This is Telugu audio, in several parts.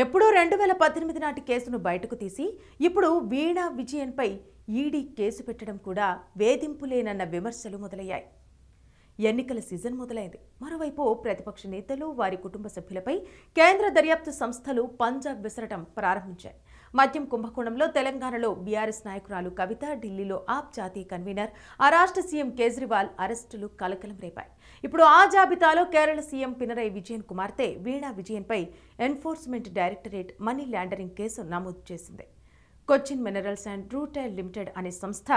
ఎప్పుడో 2018 నాటి కేసును బయటకు తీసి ఇప్పుడు వీణా విజయన్పై ఈడీ కేసు పెట్టడం కూడా వేధింపులేనన్న విమర్శలు మొదలయ్యాయి. ఎన్నికల సీజన్ మొదలైంది. మరోవైపు ప్రతిపక్ష నేతలు వారి కుటుంబ సభ్యులపై కేంద్ర దర్యాప్తు సంస్థలు పంజాబ్ విసరటం ప్రారంభించాయి. మద్యం కుంభకోణంలో తెలంగాణలో బీఆర్ఎస్ నాయకురాలు కవిత, ఢిల్లీలో ఆప్ జాతీయ కన్వీనర్, ఆ రాష్ట్ర సీఎం కేజ్రీవాల్ అరెస్టులు కలకలం రేపాయి. ఇప్పుడు ఆ జాబితాలో కేరళ సీఎం పినరయి విజయన్ కుమార్తె వీణా విజయన్పై enforcement directorate money laundering case నమోదు చేసింది. Cochin minerals and rutile limited అనే సంస్థ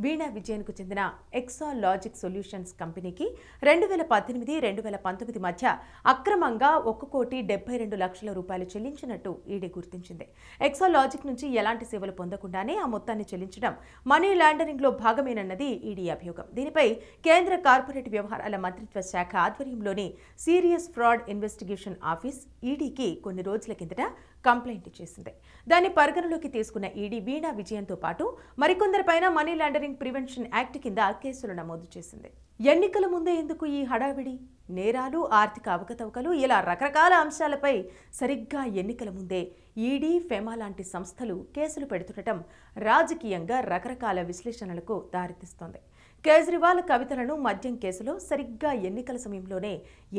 వీణా విజయన్కు చెందిన ఎక్సాలాజిక్ సొల్యూషన్స్ కంపెనీకి 2018-2019 మధ్య అక్రమంగా 1,72,00,000 రూపాయలు చెల్లించినట్టు ఈడీ గుర్తించింది. ఎక్సాలాజిక్ నుంచి ఎలాంటి సేవలు పొందకుండానే ఆ మొత్తాన్ని చెల్లించడం మనీ లాండరింగ్లో భాగమేనన్నది ఈడీ అభియోగం. దీనిపై కేంద్ర కార్పొరేట్ వ్యవహారాల మంత్రిత్వ శాఖ ఆధ్వర్యంలోని సీరియస్ ఫ్రాడ్ ఇన్వెస్టిగేషన్ ఆఫీస్ ఈడీకి కొన్ని రోజుల కిందట కంప్లైంట్ చేసింది. దాన్ని పరిగణలోకి తీసుకున్న ఈడీ వీణా విజయన్తో పాటు మరికొందరిపైన మనీ లాండరింగ్ ప్రివెన్షన్ యాక్ట్ కింద కేసులు నమోదు చేసింది. ఎన్నికల ముందే ఎందుకు ఈ హడావిడి? నేరాలు, ఆర్థిక అవకతవకలు, ఇలా రకరకాల అంశాలపై సరిగ్గా ఎన్నికల ముందే ఈడీ, ఫెమా లాంటి సంస్థలు కేసులు పెడుతుండటం రాజకీయంగా రకరకాల విశ్లేషణలకు దారితీస్తోంది. కేజ్రీవాల్, కవితలను మద్యం కేసులో సరిగ్గా ఎన్నికల సమయంలోనే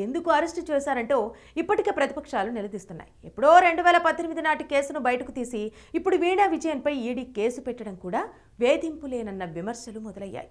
ఎందుకు అరెస్టు చేశారంటూ ఇప్పటికే ప్రతిపక్షాలు నిలదీస్తున్నాయి. ఎప్పుడో 2018 నాటి కేసును బయటకు తీసి ఇప్పుడు వీణా విజయన్పై ఈడీ కేసు పెట్టడం కూడా వేధింపులేనన్న విమర్శలు మొదలయ్యాయి.